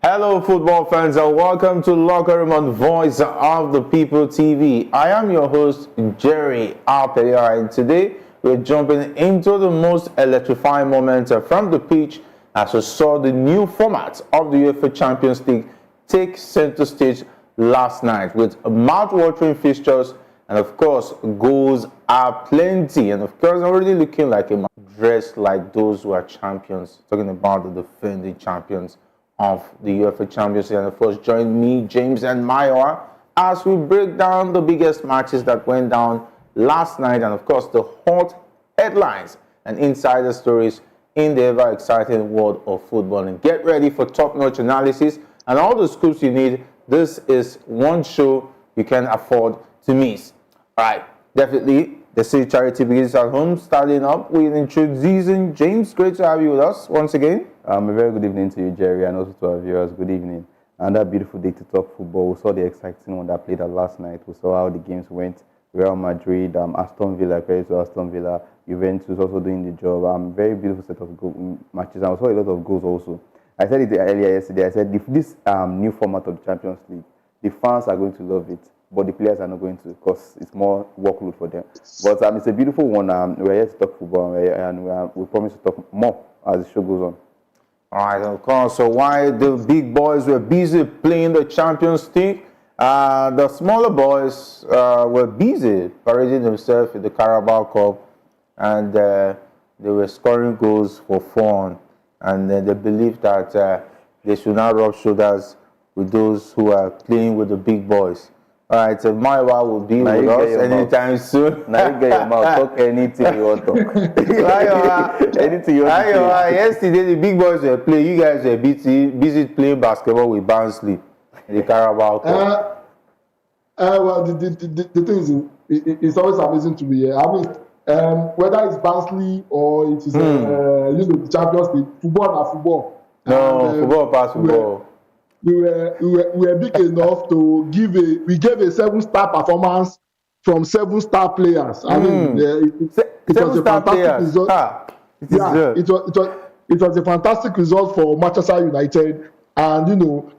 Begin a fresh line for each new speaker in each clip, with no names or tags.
Hello, football fans, and welcome to Locker Room on Voice of the People TV. I am your host, Jerry Alperia, and today we're jumping into the most electrifying moments from the pitch as we saw the new format of the UEFA Champions League take center stage last night with mouth-watering fixtures, and of course, goals are plenty. And of course, already looking like a man dressed like those who are champions, talking about the defending champions of the UEFA Champions League. And of course, join me, James and Mayowa, as we break down the biggest matches that went down last night, and of course, the hot headlines and insider stories in the ever-exciting world of football. And get ready for top-notch analysis and all the scoops you need. This is one show you can afford to miss. All right, definitely, the City Charity begins at home, starting up with introducing James. Great to have you with us once again.
A very good evening to you, Jerry, and also to our viewers. Good evening. And that beautiful day to talk football. We saw the exciting one that played out last night. We saw how the games went. Real Madrid, Aston Villa, credit to Aston Villa, Juventus also doing the job. Very beautiful set of matches. And we saw a lot of goals also. I said it earlier yesterday. I said if this new format of the Champions League, the fans are going to love it, but the players are not going to, because it's more workload for them. But it's a beautiful one. We're here to talk football, and we promise to talk more as the show goes on.
All right, of course. So while the big boys were busy playing the Champions League, the smaller boys were busy parading themselves in the Carabao Cup, and they were scoring goals for fun. And they believed that they should not rub shoulders with those who are playing with the big boys. All right, so Maiwa will be with us anytime soon.
Now you get your mouth. Talk anything you want to talk. Anything you want to say.
Yesterday, the big boys were playing. You guys were busy playing basketball with Barnsley in the Carabao Cup.
Well, the thing is, it's always amazing to be here. I mean, whether it's Barnsley or it is the Champions League, football and football.
No, football past football.
We were big enough to give a 7-star performance from 7-star players. I mean, it was a fantastic result. It was a fantastic result for Manchester United, and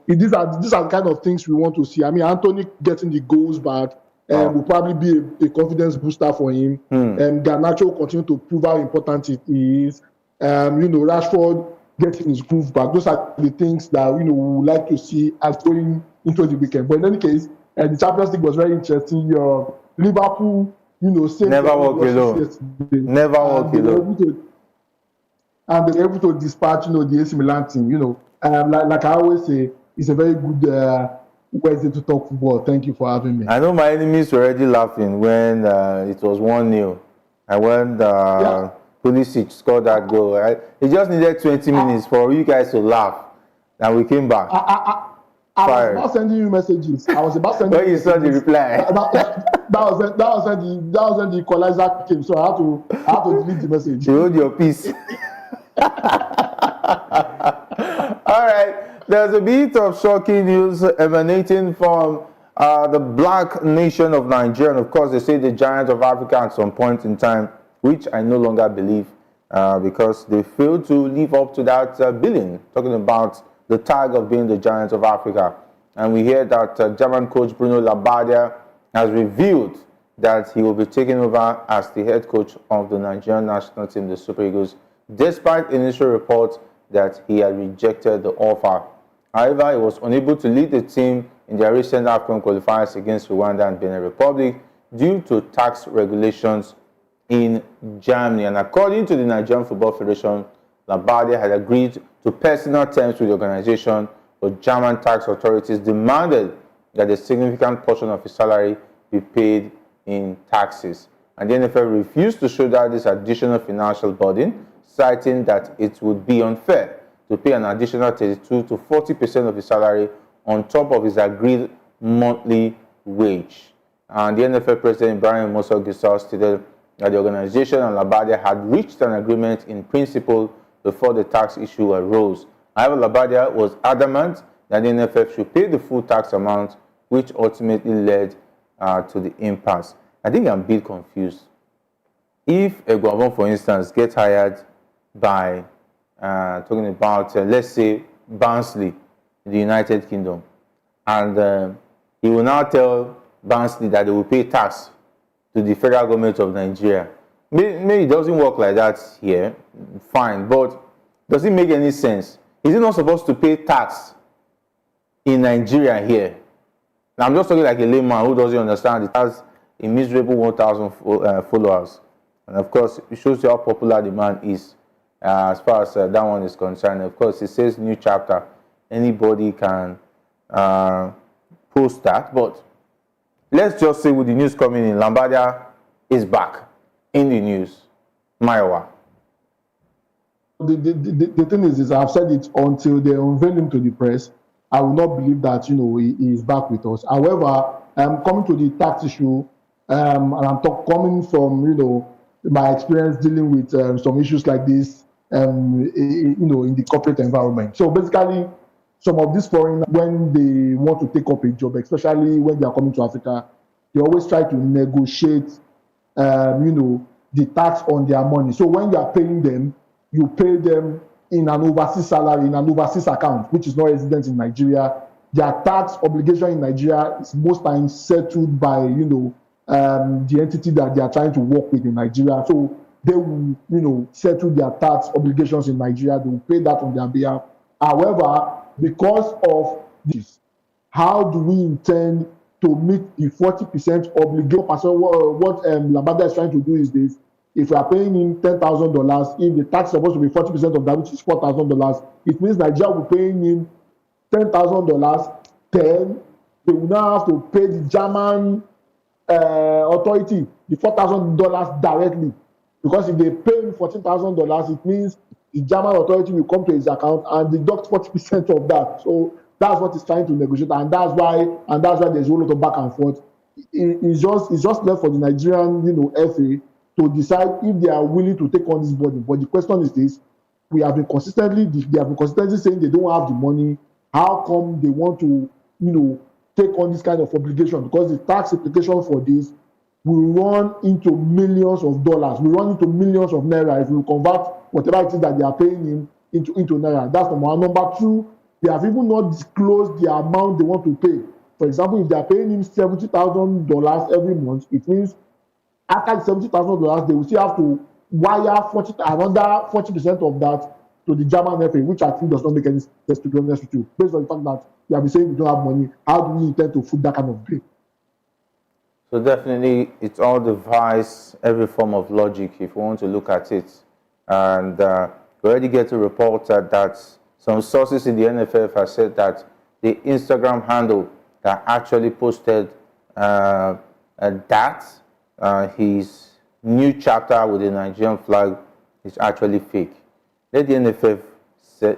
these are the kind of things we want to see. I mean, Anthony getting the goals back will probably be a confidence booster for him. Garnacho will continue to prove how important it is. Rashford getting his groove back. Those are the things that we would like to see as going into the weekend. But in any case, the Champions League was very interesting. Liverpool, same
never walk alone. Never walk alone.
And they were able to dispatch, the AC Milan team. Like I always say, it's a very good Wednesday to talk football. Thank you for having me.
I know my enemies were already laughing when it was 1-0, and when Pulisic scored that goal. Right? It just needed 20 minutes for you guys to laugh, and we came back.
I was about sending you messages. I was about sending.
When you saw the reply,
that was when the equalizer came. So I had to delete the message.
You hold your peace. All right. There's a bit of shocking news emanating from the black nation of Nigeria. And of course, they say the giant of Africa at some point in time, which I no longer believe because they failed to live up to that billing, talking about the tag of being the giant of Africa. And we hear that German coach Bruno Labbadia has revealed that he will be taking over as the head coach of the Nigerian national team, the Super Eagles, despite initial reports that he had rejected the offer. However, he was unable to lead the team in their recent AFCON qualifiers against Rwanda and Benin Republic due to tax regulations in Germany. And according to the Nigerian Football Federation, Labbadia had agreed to personal terms with the organization, but German tax authorities demanded that a significant portion of his salary be paid in taxes. And the NFL refused to shoulder this additional financial burden, citing that it would be unfair to pay an additional 32 to 40% of his salary on top of his agreed monthly wage. And the NFL president, Brian Mosor stated that the organization and Labbadia had reached an agreement in principle before the tax issue arose. However, Labbadia was adamant that the NFF should pay the full tax amount, which ultimately led to the impasse. I think I'm a bit confused. If Eguavoen, for instance, gets hired by talking about, let's say, Barnsley, in the United Kingdom. And he will now tell Barnsley that they will pay tax to the federal government of Nigeria. Maybe it doesn't work like that here, fine, but does it make any sense? Is he not supposed to pay tax in Nigeria here? Now, I'm just talking like a layman who doesn't understand. It has a miserable 1,000 followers. And of course, it shows you how popular the man is as far as that one is concerned. Of course, it says new chapter. Anybody can post that. But let's just say with the news coming in, Labbadia is back in the news. Maiwa.
The thing is I've said it until they unveil him to the press. I will not believe that he is back with us. However, coming to the tax issue, and I'm coming from my experience dealing with some issues like this, in the corporate environment. So basically, some of these foreigners, when they want to take up a job, especially when they are coming to Africa, they always try to negotiate, the tax on their money. So when you are paying them, you pay them in an overseas salary, in an overseas account, which is not resident in Nigeria. Their tax obligation in Nigeria is most times settled by, the entity that they are trying to work with in Nigeria. So they will, settle their tax obligations in Nigeria. They will pay that on their behalf. However, because of this, how do we intend to meet the 40% obligation? What Labbadia is trying to do is this. If we are paying him $10,000, if the tax is supposed to be 40% of that, which is $4,000, it means Nigeria will be paying him $10,000. Then they will now have to pay the German authority the $4,000 directly. Because if they pay him $14,000, it means the German authority will come to his account and deduct 40% of that. So that's what he's trying to negotiate, and that's why there's a whole lot of back and forth. It's just left for the Nigerian, FA to decide if they are willing to take on this burden. But the question is this: they have been consistently saying they don't have the money. How come they want to, take on this kind of obligation? Because the tax implication for this will run into millions of dollars. We run into millions of naira if we convert whatever it is that they are paying him into naira. That's number one. Number two, they have even not disclosed the amount they want to pay. For example, if they are paying him $70,000 every month, it means after the $70,000, they will still have to wire another 40% of that to the German FA, which I think does not make any sense, to be honest with you. Based on the fact that you have been saying we don't have money, how do we intend to foot that kind of bill?
So definitely, it all defies every form of logic if we want to look at it. And we already get a report that some sources in the NFF have said that the Instagram handle that actually posted his new chapter with the Nigerian flag is actually fake. Let the NFF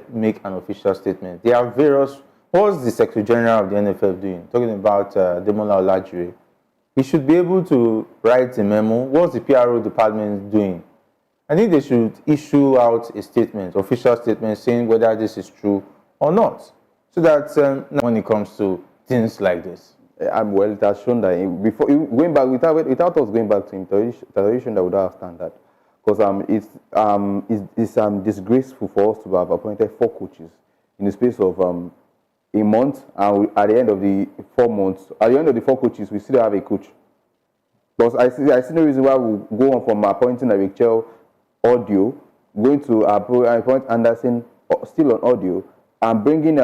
make an official statement. There are various. What's the Secretary General of the NFF doing? Talking about Demola Olajire. He should be able to write a memo. What's the PRO department doing? I think they should issue out a statement, official statement, saying whether this is true or not, so that when it comes to things like this.
Well, it has shown that before going back without us going back to interrogation, that would have standard, because it's disgraceful for us to have appointed 4 coaches in the space of a month, and at the end of the 4 months, at the end of the 4 coaches, we still have a coach. Because I see no reason why we go on from appointing a Rachel audio, going to appoint Anderson still on audio, and bringing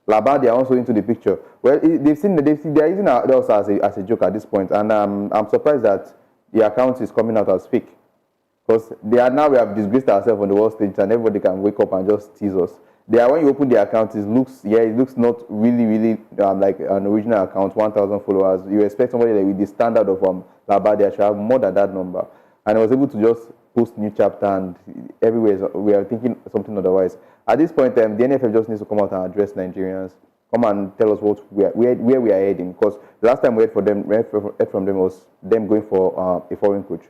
Labbadia also into the picture. Well, they're using us as a joke at this point, and I'm surprised that the account is coming out as fake, because we have disgraced ourselves on the world stage, and everybody can wake up and just tease us. When you open the account, it looks not really like an original account. 1,000 followers. You expect somebody like with the standard of Labbadia should have more than that number, and I was able to just post new chapter, and everywhere we are thinking something otherwise. At this point, the NFF just needs to come out and address Nigerians. Come and tell us where we are heading. Because the last time we heard from them was them going for a foreign coach.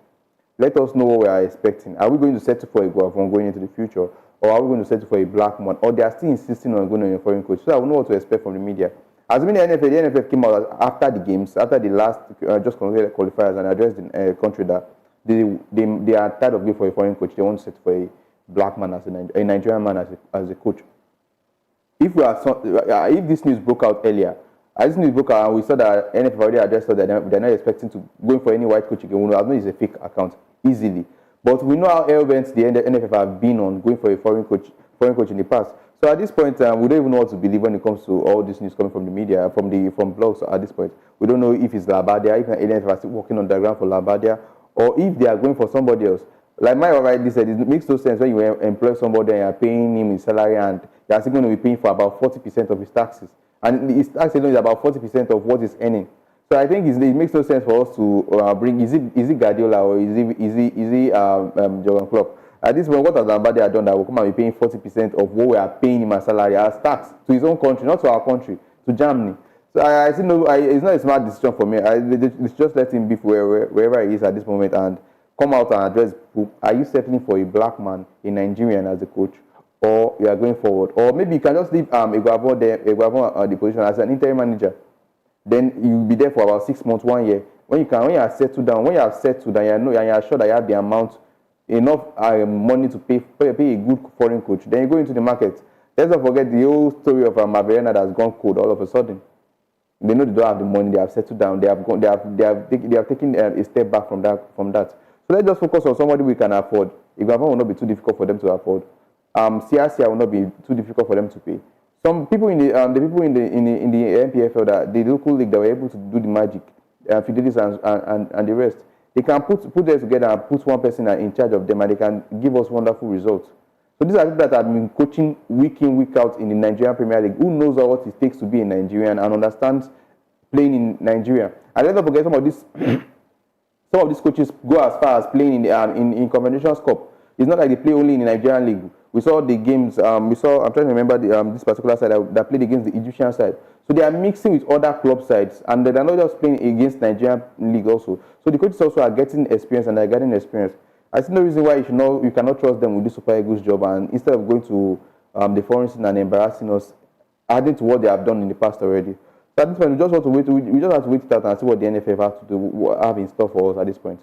Let us know what we are expecting. Are we going to settle for Eguavoen going into the future, or are we going to settle for a black man? Or they are still insisting on going on a foreign coach? So I will know what to expect from the media. As many the NFF came out after the games, after the last just qualifiers, and addressed the country that they are tired of going for a foreign coach. They want to settle for a black man a Nigerian man as a coach. if this news broke out earlier, as this news broke out and we saw that NFF already addressed that they're not expecting to go for any white coach again, we know it's a fake account easily. But we know how hell-bent the NFF have been on going for a foreign coach in the past. So at this point, we don't even know what to believe when it comes to all this news coming from the media, from blogs. At this point, we don't know if it's Labbadia, if the NFF are still working on the ground for Labbadia, or if they are going for somebody else. Like Maya rightly said, it makes no sense when you employ somebody and you're paying him his salary and you're still going to be paying for about 40% of his taxes. And his tax alone is about 40% of what he's earning. So I think it makes no sense for us to bring, is it Guardiola or is it Jurgen Klopp? At this point, what has Labbadia done that will come and be paying 40% of what we are paying him as salary as tax to his own country, not to our country, to Germany? So I see it's not a smart decision for me. It's just let him be wherever he is at this moment and come out and address people. Are you settling for a black man, a Nigerian as a coach, or you are going forward? Or maybe you can just leave Eguavoen the position as an interim manager. Then you'll be there for about 6 months, 1 year. When you have settled down, you are sure that you have the amount, enough money to pay a good foreign coach. Then you go into the market. Let's not forget the whole story of Maverena that's gone cold all of a sudden. They know they don't have the money. They have settled down. They have taken a step back from that. So let's just focus on somebody we can afford. Eguavoen will not be too difficult for them to afford. CRCR will not be too difficult for them to pay. Some people in the NPFL, that the local league, that were able to do the magic, Fidelis and the rest, they can put them together and put one person in charge of them, and they can give us wonderful results. So these are people that have been coaching week in, week out in the Nigerian Premier League, who knows what it takes to be a Nigerian and understands playing in Nigeria. And let's not forget some of these coaches go as far as playing in Confederations Cup. It's not like they play only in the Nigerian league. We saw the games. I'm trying to remember this particular side that played against the Egyptian side. So they are mixing with other club sides, and they're not just playing against Nigerian league also. So the coaches also are getting experience, and they're getting experience. I see no reason why you cannot trust them with this Super Eagles job, and instead of going to the foreign scene and embarrassing us, adding to what they have done in the past already. So at this point, we just have to wait it out and see what the NFF have in store for us at this point.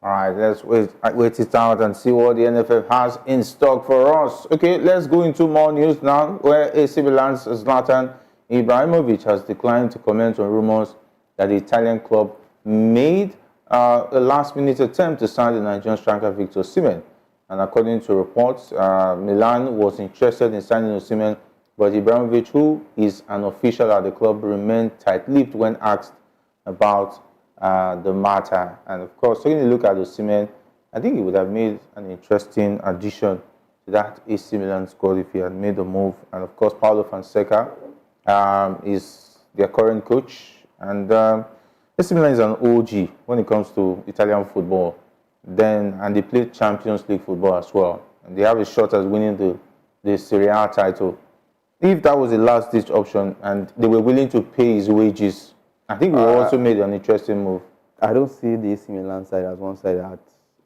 All right, let's wait it out and see what the NFF has in stock for us. Okay, let's go into more news now, where AC Milan's Zlatan Ibrahimovic has declined to comment on rumors that the Italian club made a last-minute attempt to sign the Nigerian striker Victor Osimhen. And according to reports, Milan was interested in signing Osimhen, but Ibrahimovic, who is an official at the club, remained tight-lipped when asked about the matter. And of course, taking a look at Osimhen, I think he would have made an interesting addition to that AC Milan squad if he had made the move. And of course, Paulo Fonseca is their current coach, and AC Milan is an OG when it comes to Italian football. And they play Champions League football as well, and they have a shot at winning the Serie A title. If that was the last-ditch option and they were willing to pay his wages, I think we also made an interesting move.
I don't see the AC Milan side as one side that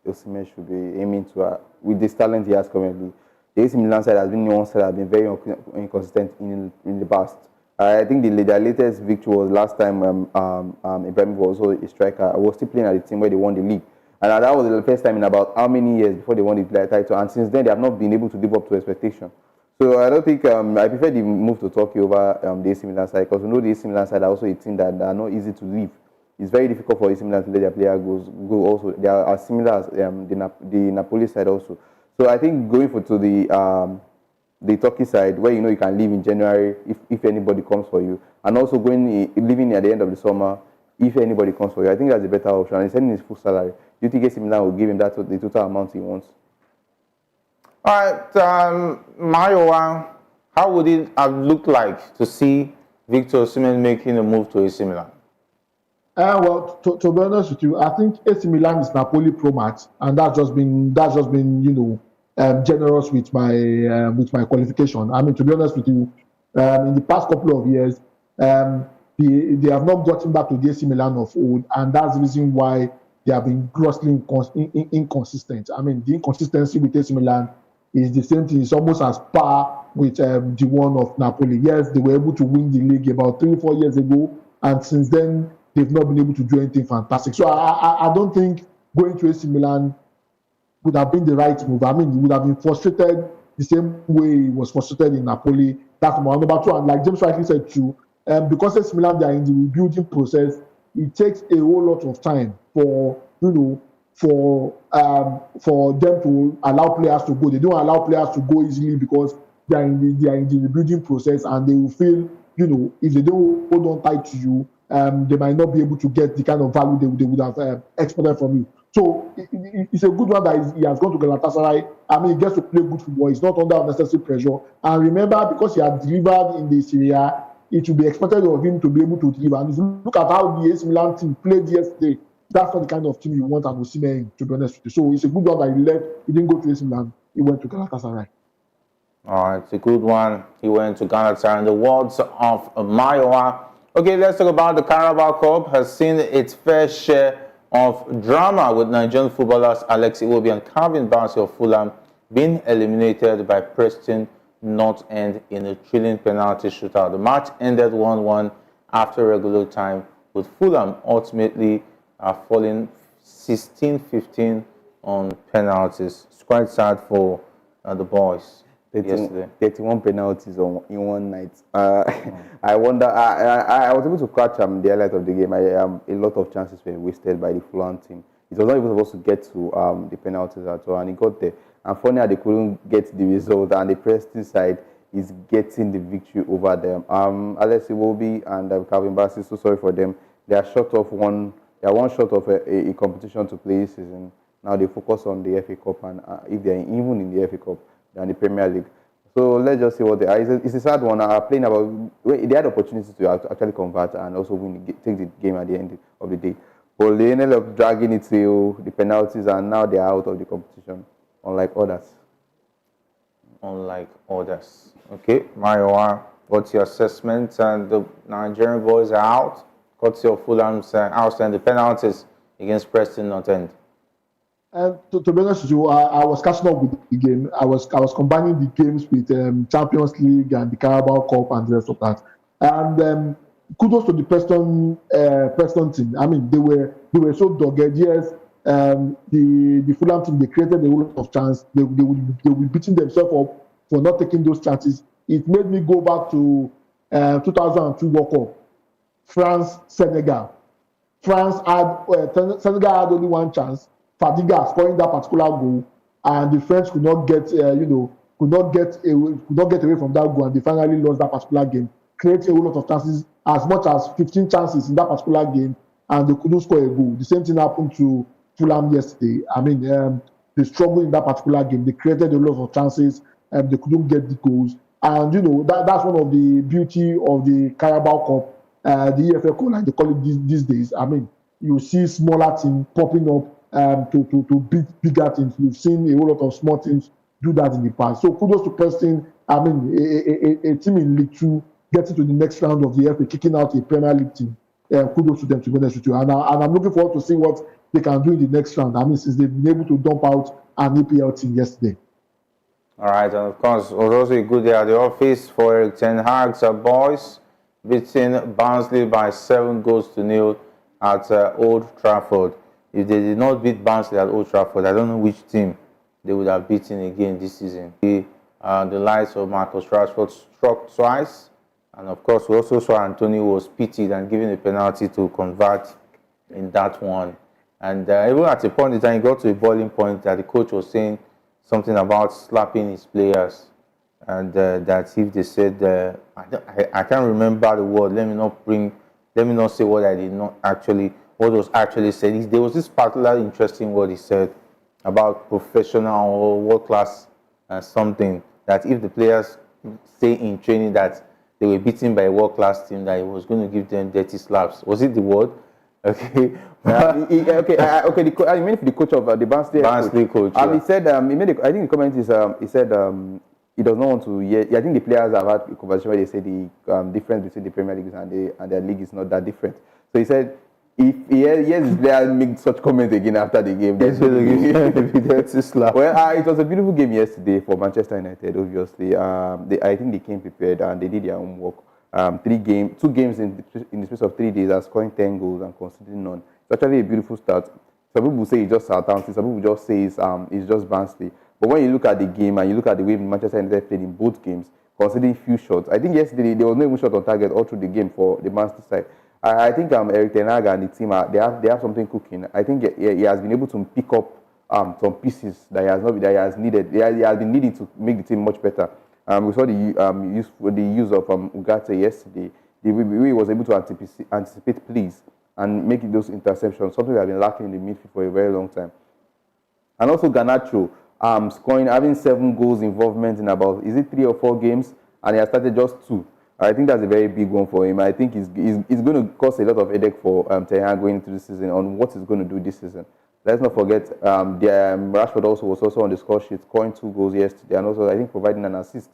Osimhen should be aiming to. With this talent he has currently, the AC Milan side has been one side that has been very inconsistent in the past. I think their latest victory was last time Ibrahimovic was also a striker. I was still playing at the team where they won the league. And that was the first time in about how many years before they won the title. And since then, they have not been able to live up to expectation. So I don't think, I prefer the move to Takeover the AC Milan side, because we know the AC Milan side are also a team that are not easy to leave. It's very difficult for AC Milan to let their player go also. They are similar as the Napoli side also. So I think going to the Turkey side, where you can leave in January if anybody comes for you, and also leaving at the end of the summer if anybody comes for you, I think that's a better option. And he's sending his full salary. Do you think AC Milan will give him the total amount he wants?
All right, Mayowa, how would it have looked like to see Victor Osimhen making a move to AC Milan?
Well, to be honest with you, I think AC Milan is Napoli Pro Max, and that's just been generous with my qualification. I mean, to be honest with you, in the past couple of years, they have not gotten back to the AC Milan of old, and that's the reason why they have been grossly inconsistent. I mean, the inconsistency with AC Milan is the same thing. It's almost as par with the one of Napoli. Yes, they were able to win the league about 3-4 years ago, and since then, they've not been able to do anything fantastic. So I don't think going to AC Milan would have been the right move. I mean, he would have been frustrated the same way he was frustrated in Napoli That's number 2. And like James rightly said too, because AC Milan, they are in the rebuilding process, it takes a whole lot of time for them to allow players to go. They don't allow players to go easily because they are in the rebuilding process, and they will feel, if they don't hold on tight to you, they might not be able to get the kind of value they would have expected from you. So it's a good one that he has gone to Galatasaray. I mean, he gets to play good football. He's not under unnecessary pressure. And remember, because he has delivered in the Serie A, it will be expected of him to be able to deliver. And if you look at how the AC Milan team played yesterday, that's not the kind of team you want an Osimhen, to be honest with you. So it's a good one that he left. He didn't go to AC Milan. He went to Galatasaray.
All right, it's a good one. He went to Galatasaray. In the words of Mayowa. Okay, let's talk about the Carabao Cup. Has seen its fair share of drama with Nigerian footballers Alex Iwobi and Calvin Bassey of Fulham being eliminated by Preston North End in a thrilling penalty shootout. The match ended 1-1 after regular time, with Fulham ultimately falling 16-15 on penalties. It's quite sad for the boys.
31 penalties in one night. I wonder. I was able to catch the highlight of the game. A lot of chances were wasted by the Fulham team. It was not even supposed to get to the penalties at all, and it got there. And funny, they couldn't get the result, and the Preston side is getting the victory over them. Alex Iwobi and Calvin Bassey, so sorry for them. They are short of one. They are one short of a competition to play this season. Now they focus on the FA Cup, and if they are even in the FA Cup, than the Premier League. So let's just see what they are. It's a sad one. Playing about, they had opportunities to actually convert and also win, take the game at the end of the day. But they ended up dragging it to the penalties, and now they are out of the competition, unlike others.
Unlike others. Okay, Mayowa, what's your assessment? And the Nigerian boys are out. What's your Fulham's outstanding the penalties against Preston North End?
To be honest with you, I was catching up with the game. I was combining the games with Champions League and the Carabao Cup and the rest of that. And kudos to the Preston team. I mean, they were so dogged. Yes, the Fulham team, they created a lot of chance. They were beating themselves up for not taking those chances. It made me go back to 2002 World Cup, France Senegal. Senegal had only one chance. Fadiga scoring that particular goal, and the French could not get away from that goal, and they finally lost that particular game. Created a whole lot of chances, as much as 15 chances in that particular game, and they couldn't score a goal. The same thing happened to Fulham yesterday. I mean, they struggled in that particular game. They created a lot of chances, and they couldn't get the goals. And that's one of the beauty of the Carabao Cup, the EFL Cup, like they call it these days. I mean, you see smaller teams popping up to beat bigger teams. We've seen a whole lot of small teams do that in the past. So kudos to Preston. I mean, a team in League 2 getting to the next round of the FA, kicking out a Premier League team. Kudos to them, to be honest with you. And I'm looking forward to see what they can do in the next round. I mean, since they've been able to dump out an EPL team yesterday.
All right, and of course, it was also a good day at the office for Eric Ten Hag's boys, beating Barnsley by 7-0 at Old Trafford. If they did not beat Barnsley at Old Trafford, I don't know which team they would have beaten again this season. The likes of Marcus Rashford struck twice, and of course, we also saw Antonio was pitied and given a penalty to convert in that one. And even at a point in time, he got to a boiling point that the coach was saying something about slapping his players, and that if they said, I can't remember the word. Let me not say what I did not actually. What was actually said. There was this particularly interesting word he said about professional or world-class something, that if the players say in training that they were beaten by a world-class team, that he was going to give them dirty slaps. Was it the word? Okay. I mean, the coach of the Barnsley coach. Yeah.
He said, I think the comment is, he said he does not want to hear. I think the players have had a conversation where they say the difference between the Premier League and their league is not that different. So he said, if he hears his players make such comments again after the game, then well, it was a beautiful game yesterday for Manchester United. Obviously, I think they came prepared and they did their homework. 2 games in the space of 3 days, are scoring 10 goals and conceding none. It's actually a beautiful start. Some people say it's just Southampton. Some people just say it's just Barnsley. But when you look at the game and you look at the way Manchester United played in both games, conceding few shots. I think yesterday there was no even shot on target all through the game for the Manchester side. I think Eric Ten Hag and the team they have something cooking. I think he has been able to pick up some pieces that he has needed. He has been needing to make the team much better. We saw the use of Ugarte yesterday. The way he was able to anticipate plays and make those interceptions, something we have been lacking in the midfield for a very long time. And also Garnacho scoring, having 7 goals involvement in about, is it 3 or 4 games? And he has started just 2. I think that's a very big one for him. I think it's going to cause a lot of headache for Ten Hag going into the season on what he's going to do this season. Let's not forget, Rashford was also on the score sheet, scoring 2 goals yesterday, and also I think providing an assist.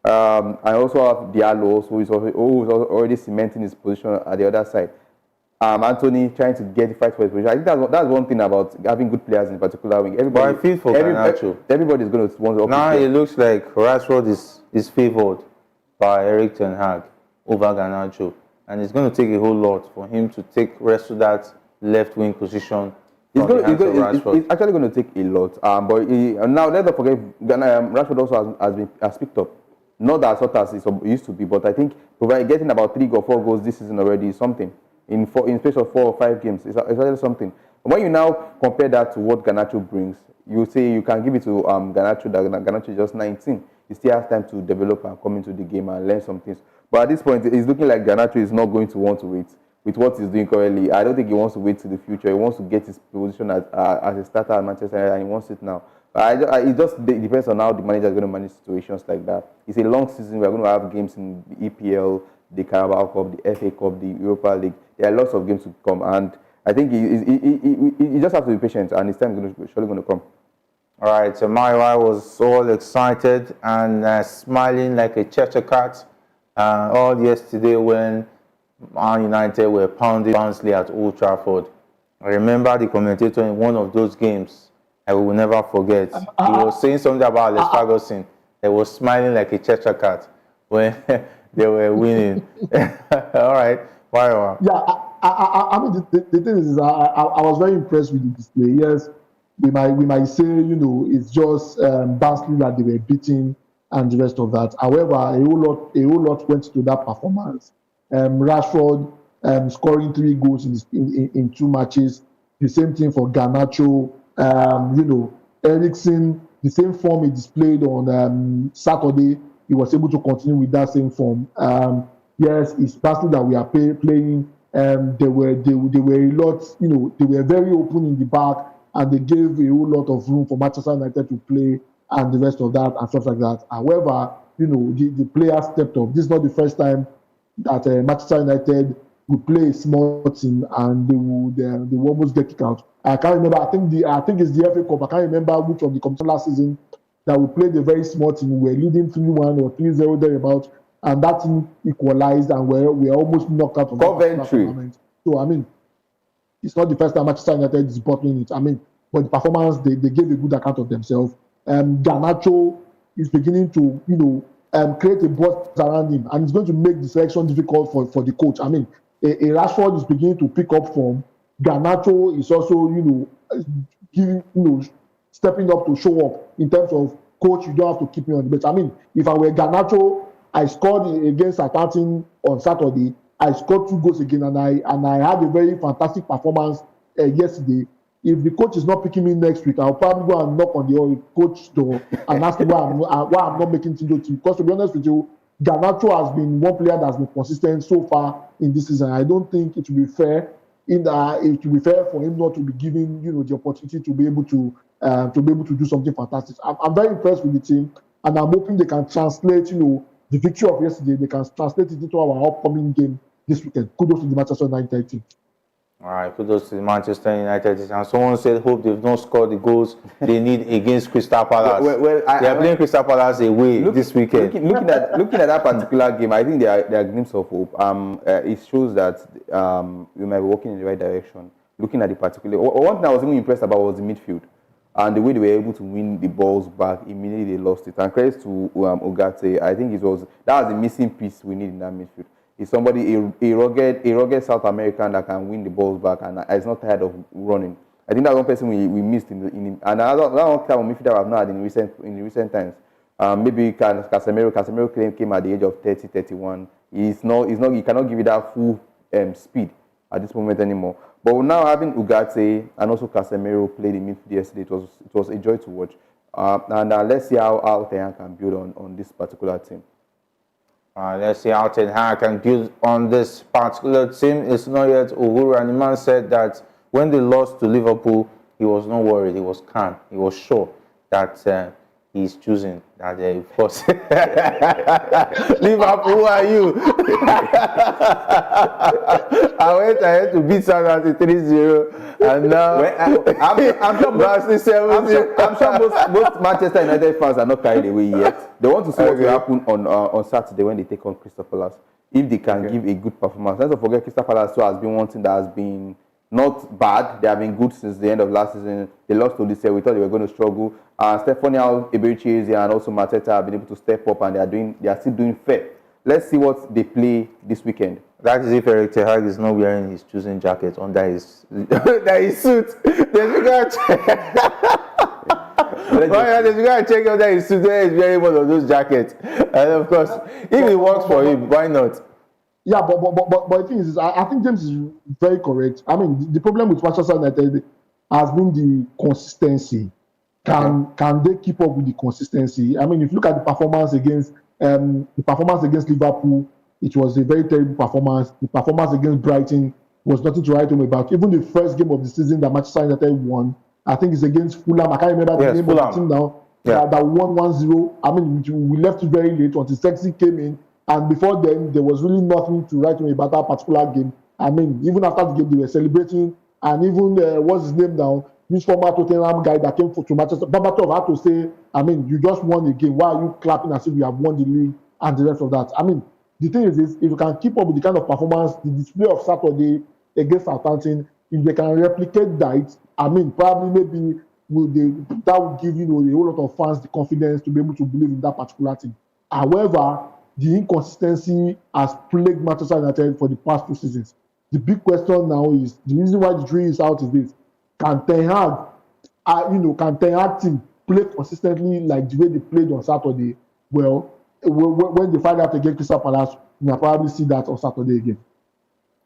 I also have Diallo, who is already cementing his position at the other side. Anthony trying to get the fight for his position. I think that's one thing about having good players in particular.
But I feel for Garnacho.
Everybody's going to want to.
Now it looks like Rashford is favoured by Eric Ten Hag over Garnacho, and it's going to take a whole lot for him to take rest of that left wing position. It's
actually going to take a lot. But now let's not forget, Rashford also has picked up. Not as hot as it used to be, but I think getting about 3 or 4 goals this season already is something. In space of 4 or 5 games, it's already something. When you now compare that to what Garnacho brings, you say you can give it to Garnacho. That Garnacho is just 19. He still has time to develop and come into the game and learn some things. But at this point, it's looking like Garnacho is not going to want to wait with what he's doing currently. I don't think he wants to wait to the future. He wants to get his position as a starter at Manchester United, and he wants it now. It just depends on how the manager is going to manage situations like that. It's a long season. We're going to have games in the EPL, the Carabao Cup, the FA Cup, the Europa League. There are lots of games to come, and I think he just has to be patient, and his time is surely going to come.
All right, so I was all excited and smiling like a Cheshire cat all yesterday when Man United were pounding Barnsley at Old Trafford. I remember the commentator in one of those games I will never forget. He was saying something about Alex Ferguson. They was smiling like a Cheshire cat when they were winning. All right, why?
Yeah, I mean the thing is, I was very impressed with the display. Yes, we might say it's just Barnsley that they were beating and the rest of that. However, a whole lot went to that performance. Rashford scoring 3 goals in 2 matches. The same thing for Garnacho. Eriksen, the same form he displayed on Saturday, he was able to continue with that same form. Yes, it's Barnsley that we are playing. They were a lot, they were very open in the back, and they gave a whole lot of room for Manchester United to play and the rest of that and stuff like that. However, the players stepped up. This is not the first time that Manchester United would play a small team and they would almost get kicked out. I can't remember. I think it's the FA Cup. I can't remember which of the competition last season that we played a very small team. We were leading 3-1 or 3-0 thereabouts, and that team equalized, and we are almost knocked out of
Coventry.
that tournament. So I mean, it's not the first time Manchester United is bottling it. I mean, but the performance they gave a good account of themselves. Garnacho is beginning to create a buzz around him, and it's going to make the selection difficult for the coach. I mean, a Rashford is beginning to pick up form. Garnacho is also, stepping up to show up in terms of coach. You don't have to keep me on the bench. I mean, if I were Garnacho, I scored against Southampton on Saturday. I scored 2 goals again, and I had a very fantastic performance yesterday. If the coach is not picking me next week, I'll probably go and knock on the coach door and ask him why I'm not making team. Because to be honest with you, Garnacho has been one player that's been consistent so far in this season. I don't think it will be fair. It will be fair for him not to be given, the opportunity to be able to do something fantastic. I'm very impressed with the team, and I'm hoping they can translate, the victory of yesterday. They can translate it into our upcoming game this weekend. Kudos to the Manchester United team.
All right, kudos to the Manchester United. And someone said, hope they've not scored the goals they need against Crystal Palace. They are playing Crystal Palace away this weekend.
Looking at that particular game, I think there are glimpses of hope. It shows that we might be walking in the right direction. Looking at the particular, one thing I was even impressed about was the midfield and the way they were able to win the balls back. Immediately they lost it. And credit to Ugarte. I think that was the missing piece we need in that midfield. Is somebody a rugged South American that can win the balls back and is not tired of running. I think that's one person we missed and another type of midfielder I've not had in recent times. Maybe Casemiro came at the age of 30, 31. He cannot give you that full speed at this moment anymore. But now having Ugarte and also Casemiro played in midfield yesterday, it was a joy to watch. And let's see how Ten Hag can build on this particular team.
Let's see how Ten Hag can build on this particular team. It's not yet Uhuru, and the man said that when they lost to Liverpool, he was not worried. He was calm. He was sure that he's choosing that of course. Liverpool, who are you? I went ahead to beat Southampton 3-0, and now
I'm sure most Manchester United fans are not carried away yet. They want to see what will happen on Saturday when they take on Crystal Palace. If they can give a good performance. Let's not forget Crystal Palace has been one thing that has been not bad. They have been good since the end of last season. They lost to this year. We thought they were going to struggle. Stefano Eberechi and also Mateta have been able to step up, and they are still doing fair. Let's see what they play this weekend.
That is if Erik Ten Hag is not wearing his choosing jacket under his suit. There's got to check under his suit. There is wearing one of those jackets, and of course, if it works for him, why not?
Yeah, but the thing is, I think James is very correct. I mean, the problem with Manchester United has been the consistency. Can they keep up with the consistency? I mean, if you look at the performance against Liverpool, it was a very terrible performance. The performance against Brighton was nothing to write home about. Even the first game of the season that Manchester United won, I think it's against Fulham. I can't remember the name of the team now.
Yeah.
That won 1-0. I mean, we left it very late until Sexy came in. And before then, there was really nothing to write home about that particular game. I mean, even after the game, they were celebrating. And even, what's his name now? This former Tottenham guy that came to Manchester, Berbatov had to say, I mean, you just won the game. Why are you clapping as if you have won the league and the rest of that? I mean, the thing is if you can keep up with the kind of performance, the display of Saturday against Southampton, if they can replicate that, I mean, probably maybe that will give, a whole lot of fans the confidence to be able to believe in that particular thing. However, the inconsistency has plagued Manchester United for the past 2 seasons. The big question now is, the reason why the jury is out is this: can Ten Hag team play consistently like the way they played on Saturday? Well, when they find out against Crystal Palace, we'll probably see that on Saturday again.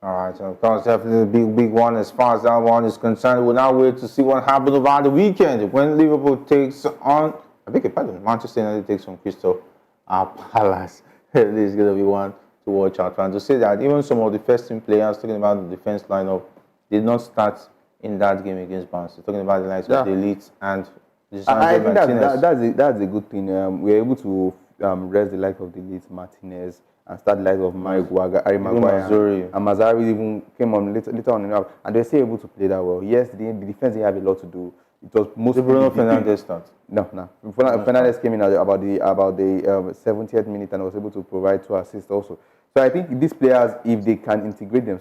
All right, so of course, definitely a big one as far as that one is concerned. We'll now wait to see what happens over the weekend when Liverpool takes on, Manchester United takes on Crystal Palace. This is going to be one to watch out for. And to say that even some of the first team players, talking about the defense lineup, did not start in that game against Barnes. Talking about the likes of the Leeds and
I think that's a good thing. We're able to rest the likes of the Leeds, Martinez, and start the likes of Harry Maguire. And Mazzari even came on later on in the and they're still able to play that well. Yes, the defense, they have a lot to do. It was mostly
Bruno Fernandes start.
No. Fernandes came in about the 70th minute and was able to provide 2 assists also. So I think these players, if they can integrate and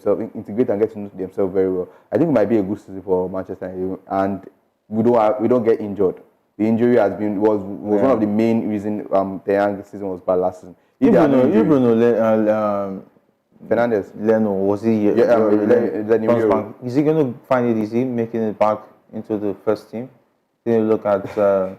get to know themselves very well, I think it might be a good season for Manchester United, and we don't get injured. The injury was one of the main reasons the young season was bad last season. Fernandes,
Leno, was he? Is he going to find it easy making it back into the first team? Then you look at the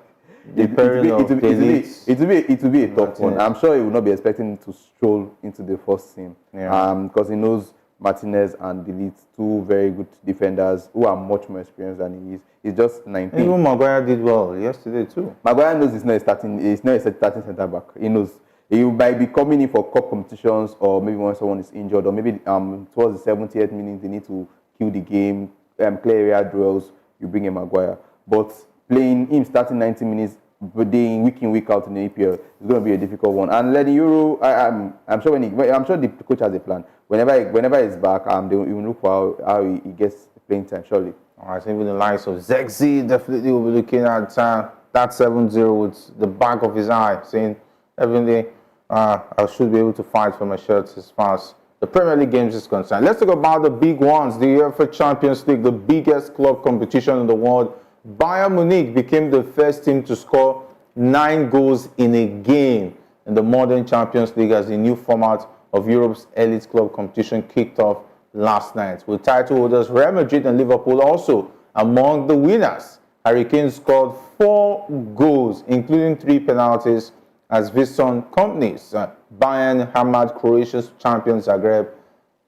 pairing of the Leeds.
It will be a tough one. I'm sure he will not be expecting him to stroll into the first team. Because he knows Martinez and the Leeds, 2 very good defenders who are much more experienced than he is. He's just 19.
Even Maguire did well yesterday too.
Maguire knows he's not a starting centre back. He knows he might be coming in for cup competitions, or maybe when someone is injured, or maybe towards the 70th minute they need to kill the game, clear area duels. You bring in Maguire, but playing him starting 90 minutes, but week in week out in the EPL is going to be a difficult one. And letting Euro, I'm sure the coach has a plan. Whenever he's back, they will look for how he gets playing time. Surely.
All right, so even the likes of Zexi definitely will be looking at that 7-0 with the back of his eye, saying everything. I should be able to fight for my shirts as far as the Premier League games is concerned. Let's talk about the big ones. The UEFA Champions League, the biggest club competition in the world. Bayern Munich became the first team to score 9 goals in a game in the modern Champions League as the new format of Europe's elite club competition kicked off last night, with title holders Real Madrid and Liverpool also among the winners. Harry Kane scored 4 goals, including 3 penalties, as Visson companies. Bayern hammered Croatia's champions Zagreb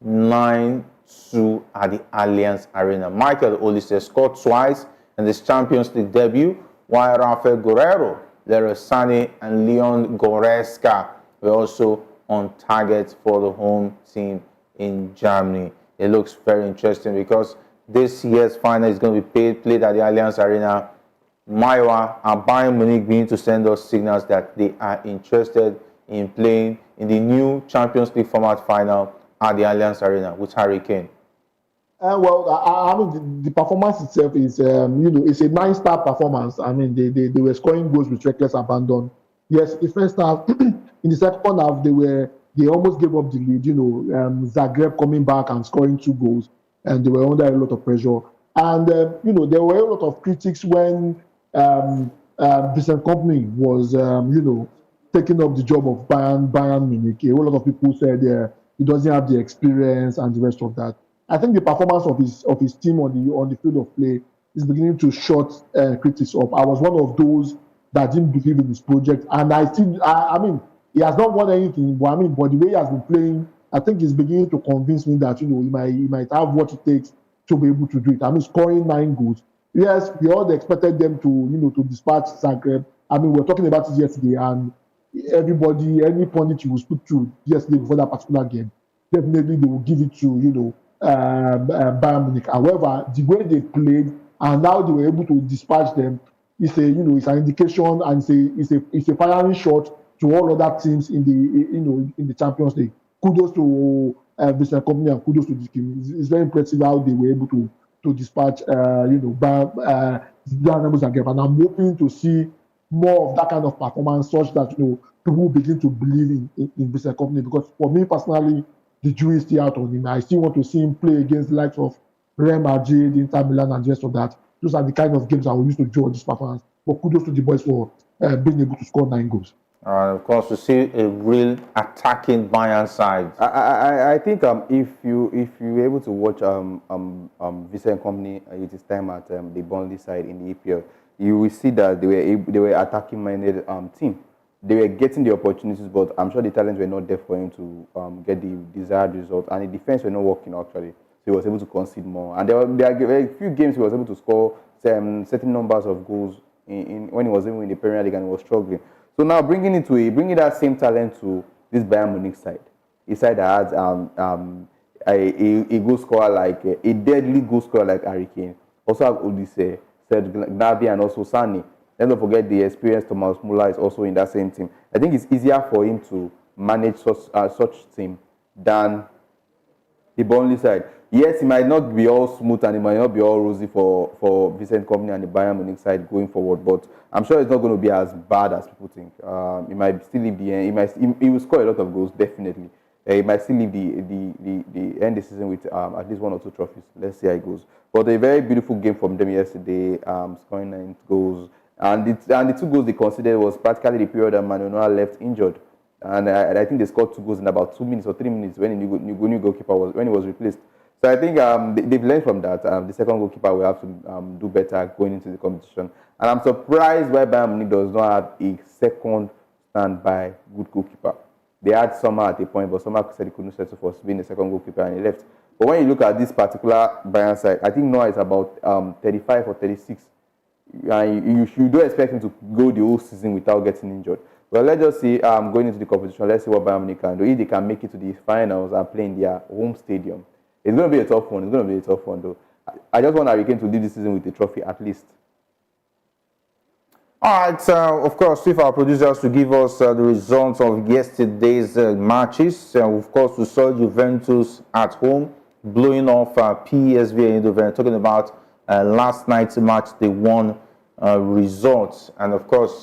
9-2 at the Allianz Arena. Michael Olise scored twice in his Champions League debut, while Rafael Guerrero, Leroy Sané, and Leon Goretzka were also on target for the home team in Germany. It looks very interesting because this year's final is going to be played at the Allianz Arena. Maiwa and Bayern Munich begin to send us signals that they are interested in playing in the new Champions League format final at the Allianz Arena with Harry Kane.
Well, I mean, the performance itself is, it's a 9-star performance. I mean, they were scoring goals with reckless abandon. Yes, the first half, in the second half, they almost gave up the lead. Zagreb coming back and scoring 2 goals, and they were under a lot of pressure. And there were a lot of critics when Vincent Kompany was, taking up the job of Bayern Munich. A whole lot of people said he doesn't have the experience and the rest of that. I think the performance of his team on the field of play is beginning to shut critics up. I was one of those that didn't believe in his project, and I mean, he has not won anything. But but the way he has been playing, I think he's beginning to convince me that he might have what it takes to be able to do it. I mean, scoring 9 goals. Yes, we all expected them to dispatch Zagreb. I mean, we were talking about it yesterday, and any pundit you will speak to yesterday before that particular game, definitely they will give it to Bayern Munich. However, the way they played and now they were able to dispatch them is it's an indication, and it's a firing shot to all other teams in the Champions League. Kudos to Vincent Kompany and kudos to the team. It's very impressive how they were able to dispatch Dynamo Zagreb, and I'm hoping to see more of that kind of performance, such that people begin to believe in Vincent Kompany. Because for me personally, the jury is still out on him. I still want to see him play against the likes of Real Madrid, Inter Milan, and the rest of that. Those are the kind of games I will use to judge this performance. But kudos to the boys for being able to score 9 goals.
Of course, to see a real attacking Bayern side.
I think if you were able to watch Vincent Kompany at his time at the Burnley side in the EPL, you will see that they were attacking minded team. They were getting the opportunities, but I'm sure the talents were not there for him to get the desired result, and the defense were not working actually. So he was able to concede more, and there were a few games he was able to score certain numbers of goals when he was even in the Premier League and he was struggling. So now bringing that same talent to this Bayern Munich side, a side that has a goal scorer like a deadly goal scorer like Harry Kane, also have Olise, Gnabry, and also Sané. Let's not forget the experienced Thomas Muller is also in that same team. I think it's easier for him to manage such team than the Burnley side. Yes, it might not be all smooth and it might not be all rosy for Vincent Kompany and the Bayern Munich side going forward, but I'm sure it's not going to be as bad as people think. He might still leave the end. He will score a lot of goals, definitely. He might still leave the end of the season with at least 1 or 2 trophies. Let's see how it goes. But a very beautiful game from them yesterday, scoring 9 goals. And the 2 goals they considered was practically the period that Manuel Neuer left injured. And I think they scored 2 goals in about 2 minutes or 3 minutes when the new goalkeeper when he was replaced. So I think they've learned from that. The second goalkeeper will have to do better going into the competition. And I'm surprised why Bayern Munich does not have a second standby good goalkeeper. They had Sommer at a point, but Sommer said he couldn't settle for being the second goalkeeper and he left. But when you look at this particular Bayern side, I think Neuer is about 35 or 36. And you don't expect him to go the whole season without getting injured. Well, let's just see, going into the competition, let's see what Bayern Munich can do. If they can make it to the finals and play in their home stadium, it's going to be a tough one. Though. I just want Harry Kane to leave this season with a trophy at least.
All right, of course, if our producers to give us the results of yesterday's matches. Of course, we saw Juventus at home blowing off PSV Eindhoven. Talking about last night's match, they won results. And of course,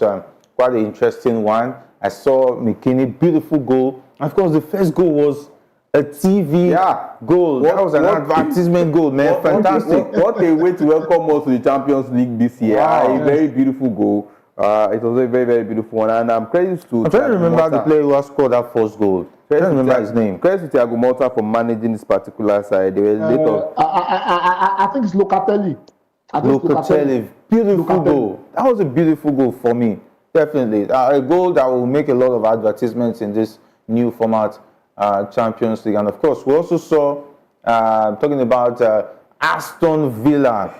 quite an interesting one. I saw McKinney, beautiful goal. Of course, the first goal was a TV goal. That was an advertisement goal, man. Fantastic.
What a way to welcome us to the Champions League this year. Wow. A very beautiful goal. It was a very, very beautiful one. And credits to...
I'm trying to remember the player who scored that first goal. I can't remember his name.
Credits to Thiago Motta for managing this particular side. They were
I think it's Locatelli.
Locatelli. Beautiful goal. That was a beautiful goal for me. Definitely. A goal that will make a lot of advertisements in this new format, Champions League. And of course, we also saw, talking about Aston Villa.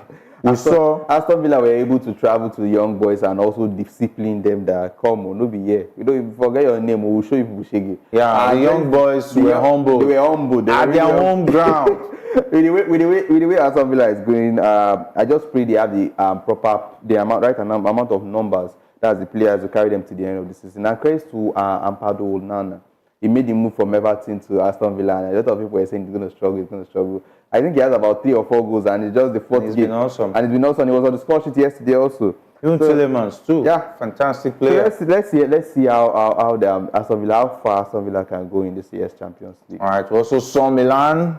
Aston Villa were able to travel to the young boys and also discipline them that come on, no be here. You know, if you forget your name, we will show you Bushege.
Yeah, the young boys were humble.
They were humble. They
at
were
their
really
home ground.
with the way Aston Villa is going, I just pray they have the right amount of numbers. That's the players to carry them to the end of the season. And credit to Ampado Onana. He made the move from Everton to Aston Villa, and a lot of people were saying he's going to struggle. I think he has about 3 or 4 goals, and it's just the fourth game.
It's been awesome.
And it's been awesome. He was on the score sheet yesterday also.
Even Tillemans too. Yeah, fantastic player.
So let's see how far Aston Villa can go in this year's Champions League.
All right. We also saw Milan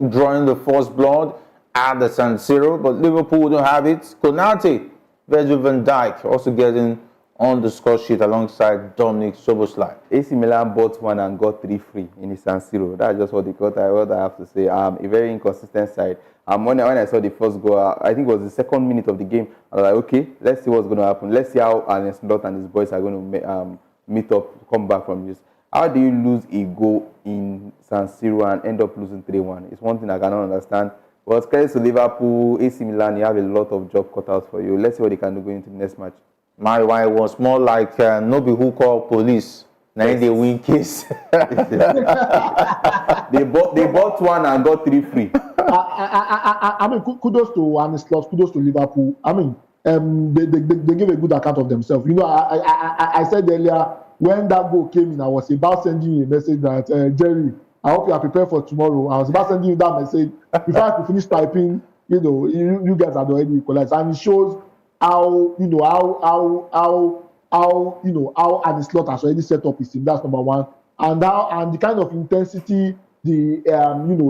drawing the first blood at the San Siro, but Liverpool don't have it. Konate, Virgil van Dijk also getting on the score sheet alongside Dominic Szoboszlai.
AC Milan bought one and got 3 free in the San Siro. That's just what I have to say. A very inconsistent side. When I saw the first goal, I think it was the 2nd minute of the game, I was like, okay, let's see what's going to happen. Let's see how Arne Slot and his boys are going to meet up, come back from this. How do you lose a goal in San Siro and end up losing 3-1? It's one thing I cannot understand. But credit to Liverpool, AC Milan, you have a lot of job cut out for you. Let's see what they can do going into the next match.
My wife was more like nobody who called police. Now they win case.
They bought one and got 3 free.
I mean, kudos to Arne Slot, kudos to Liverpool. I mean, they give a good account of themselves. You know, I said earlier when that goal came in, I was about sending you a message that Jerry, I hope you are prepared for tomorrow. I was about sending you that message before I could finish typing. You know, you guys had already equalized, and it shows how how Arne Slot has already set up his team. That's number one, and the kind of intensity the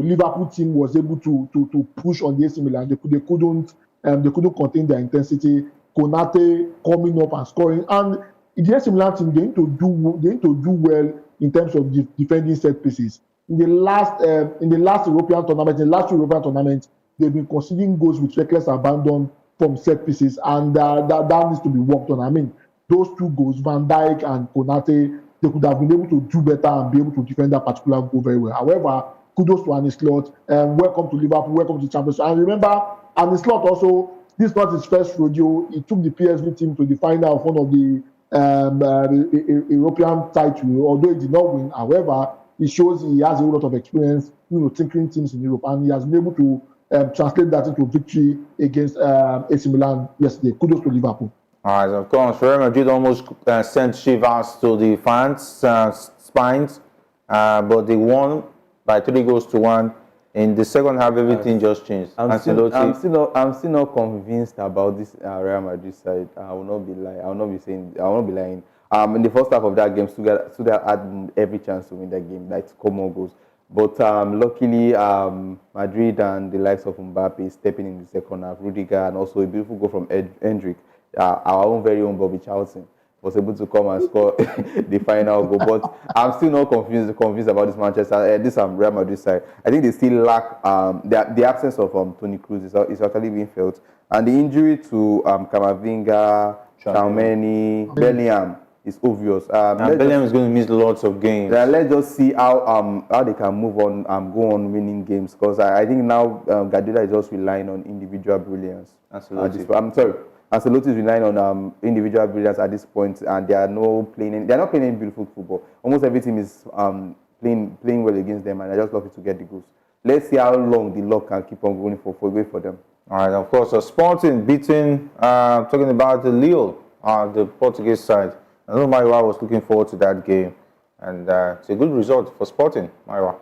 Liverpool team was able to push on the AC Milan. They couldn't contain their intensity. Konate coming up and scoring, and the AC Milan team they need to do well in terms of defending set pieces. In the last European tournament, in the last 2 European tournaments, they've been conceding goals with reckless abandon from set pieces, and that needs to be worked on. I mean, those 2 goals, Van Dijk and Konate, they could have been able to do better and be able to defend that particular goal very well. However, kudos to Arne Slot. Welcome to Liverpool. Welcome to Champions League. And remember, Arne Slot also, this is not his first rodeo. He took the PSV team to the final of one of the European title, although he did not win. However, it shows he has a lot of experience, tinkering teams in Europe, and he has been able to translate that into victory against AC Milan yesterday. Kudos to Liverpool.
All right, of course, Real Madrid almost sent shivers to the fans' spines, but they won by 3-1. In the second half, everything just changed.
I'm still not convinced about this Real Madrid side. I will not be lying. In the first half of that game, Stuttgart had every chance to win that game, like score more goals. But luckily, Madrid and the likes of Mbappe stepping in the second half, Rudiger, and also a beautiful goal from Hendrik, our own very own Bobby Charlton, was able to come and score the final goal. But I'm still not convinced about this Real Madrid side. I think they still lack the absence of Toni Kroos is actually being felt, and the injury to Camavinga, Tchouaméni, Bellingham is obvious.
Bellingham is going to miss lots of games.
Let's just see how they can move on, go on winning games, because I think now Guardiola is just relying on individual brilliance. Ancelotti is relying on individual brilliance at this point, and they're not playing any beautiful football. Almost every team is playing well against them, and they're just lucky to get the goals. Let's see how long the luck can keep on going for them. All
right, of course, Sporting beating, talking about the Lille, the Portuguese side. I know Maiwa was looking forward to that game, and it's a good result for Sporting, Maiwa.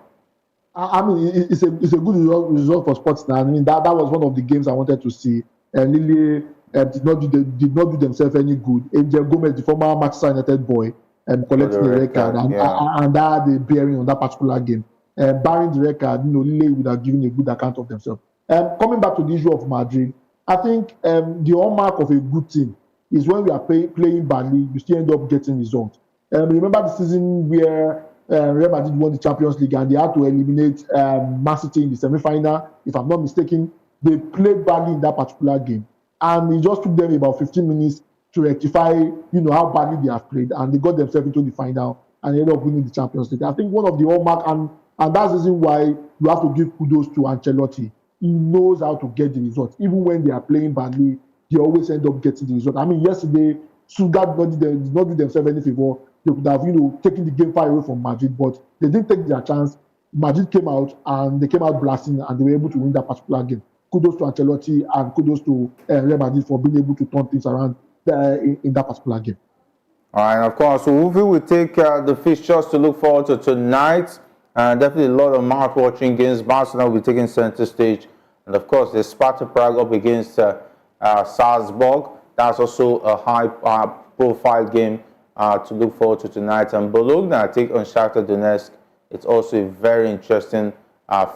I mean, it's a good result for Sporting. I mean, that was one of the games I wanted to see. Lille did not do themselves any good. Angel Gomez, the former Manchester United boy, collecting the red card, and that had a bearing on that particular game. Barring the red card, Lille would have given a good account of themselves. Coming back to the issue of Madrid, I think the hallmark of a good team is when we are playing badly, you still end up getting results. Remember the season where Real Madrid won the Champions League and they had to eliminate Man City in the semi-final, if I'm not mistaken. They played badly in that particular game, and it just took them about 15 minutes to rectify, how badly they have played, and they got themselves into the final and ended up winning the Champions League. I think one of the hallmark, and that's the reason why you have to give kudos to Ancelotti. He knows how to get the results. Even when they are playing badly, they always end up getting the result. I mean, yesterday, Stuttgart did not do themselves any favor. They could have, taken the game far away from Madrid, but they didn't take their chance. Madrid came out and they came out blasting, and they were able to win that particular game. Kudos to Ancelotti and kudos to Real Madrid for being able to turn things around in that particular game.
All right, of course. So we will take the fixtures to look forward to tonight. Definitely a lot of mouth-watching games. Barcelona will be taking center stage. And of course, the Sparta Prague up against Salzburg. That's also a high-profile game to look forward to tonight. And Bologna take on Shakhtar Donetsk. It's also a very interesting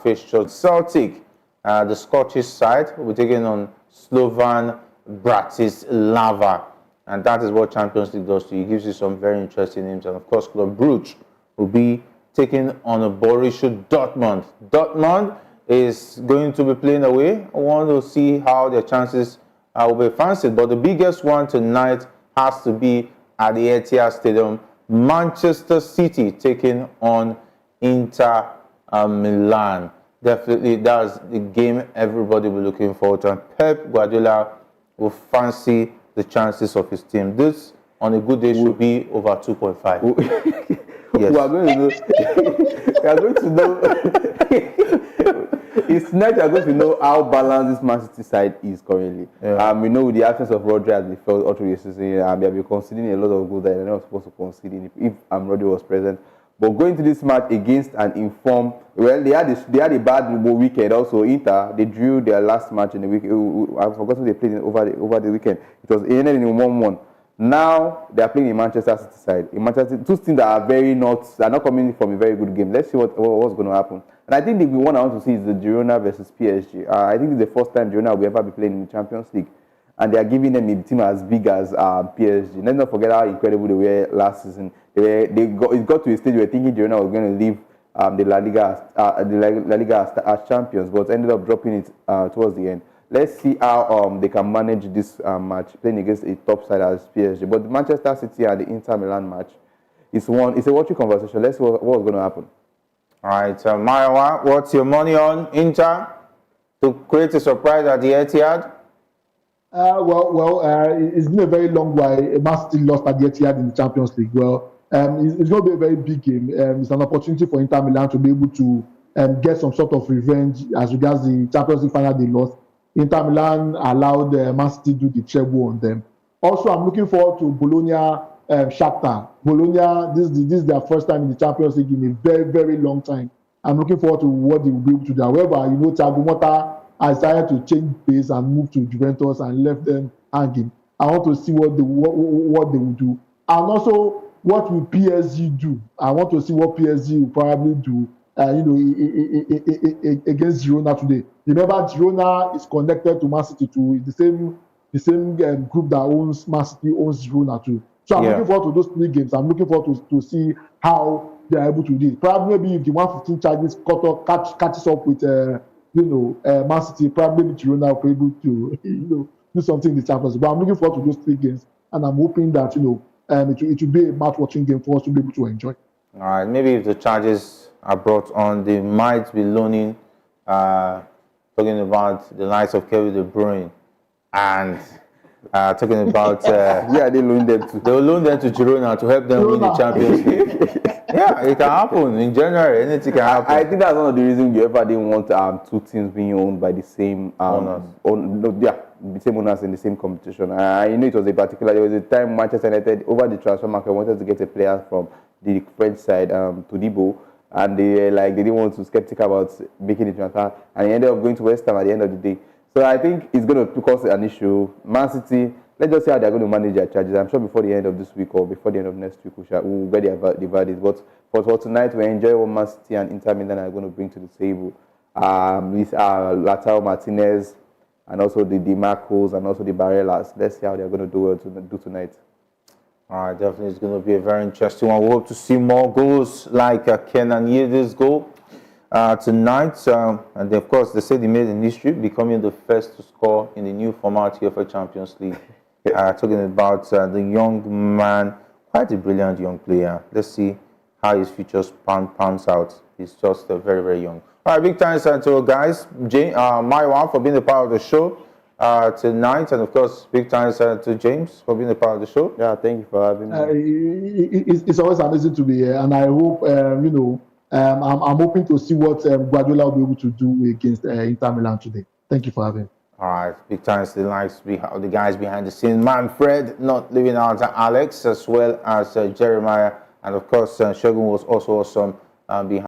fixture. Celtic, the Scottish side, will be taking on Slovan Bratislava. And that is what Champions League does to you. It gives you some very interesting names. And of course, Club Brugge will be taking on a Borussia Dortmund. Dortmund is going to be playing away. I want to see how their chances will be fancied. But the biggest one tonight has to be at the Etihad Stadium. Manchester City taking on Inter Milan. Definitely, that's the game everybody will be looking forward to. And Pep Guardiola will fancy the chances of his team. This, on a good day, should be over 2.5. Yes.
We are going to know. It's tonight we are going to know how balanced this Man City side is currently. Yeah. We know with the absence of Rodri as they felt all through the season, they have been conceding a lot of goals that they're not supposed to concede if Rodri was present. But going to this match against an informed, well, they had a bad weekend also. Inter, they drew their last match in the week. I forgot who they played over the weekend. It ended in 1-1. Now they are playing in Manchester City side. In Manchester, two teams that are not coming from a very good game. Let's see what's going to happen. And I think the one I want to see is the Girona versus PSG. I think it's the first time Girona will ever be playing in the Champions League, and they are giving them a team as big as PSG. Let's not forget how incredible they were last season. It got to a stage where thinking Girona was going to leave the La Liga as champions, but ended up dropping it towards the end. Let's see how they can manage this match playing against a top side as PSG. But the Manchester City and the Inter Milan match it's a watching conversation. Let's see what's going to happen.
All right, Maiwa, what's your money on Inter to create a surprise at the Etihad?
It's been a very long while. Man City lost at the Etihad in the Champions League. Well, it's going to be a very big game. It's an opportunity for Inter Milan to be able to get some sort of revenge as regards the Champions League final they lost. Inter Milan allowed Man City to do the treble on them. Also, I'm looking forward to Bologna Shakhtar. Bologna, this is their first time in the Champions League in a very, very long time. I'm looking forward to what they will be able to do. However, Thiago Motta has decided to change pace and move to Juventus and left them hanging. I want to see what they will do. And also, what will PSG do? I want to see what PSG will probably do against Girona today. Remember, Girona is connected to Man City too. It's the same group that owns Man City owns Girona too. So I'm looking forward to those 3 games. I'm looking forward to see how they are able to do it. Probably maybe if the 115 charges catches up with Man City, probably Girona will be able to do something in the Champions League. But I'm looking forward to those 3 games, and I'm hoping that it will be a match-watching game for us to be able to enjoy.
All right, maybe if the charges are brought on, they might be loaning, talking about the likes of Kevin De Bruyne, and talking about
they loan them to.
They will loan them to Girona to help them win the Champions League. Yeah, it can happen in January. Anything can happen.
I think that's one of the reasons you ever didn't want 2 teams being owned by the same
owners.
The same owners in the same competition. It was there was a time Manchester United over the transfer market wanted to get a player from the French side, Todibo, and they didn't want to skeptical about making the transfer, and he ended up going to West Ham at the end of the day. So I think it's going to cause an issue. Man City, let's just see how they're going to manage their charges. I'm sure before the end of this week or before the end of next week, we'll get the verdict. But for tonight, we enjoy what Man City and Inter Milan are going to bring to the table. With Lautaro Martinez and also the Marcos and also the Barellas. Let's see how they're going to do tonight.
All right, definitely it's going to be a very interesting one. We hope to see more goals like Kenan Yildiz goal tonight. And of course, they said he made an history, becoming the first to score in the new format here for Champions League talking about the young man, quite a brilliant young player. Let's see how his future pans out. He's just very, very young. All right, big thanks to guys, Maiwa for being a part of the show tonight, and of course, big thanks to James for being a part of the show.
Yeah, thank you for having me.
It's always amazing to be here, and I hope I'm hoping to see what Guardiola will be able to do against Inter Milan today. Thank you for having me.
All right, big thanks to the guys behind the scene, Manfred, not leaving out Alex, as well as Jeremiah, and of course, Shogun was also awesome behind.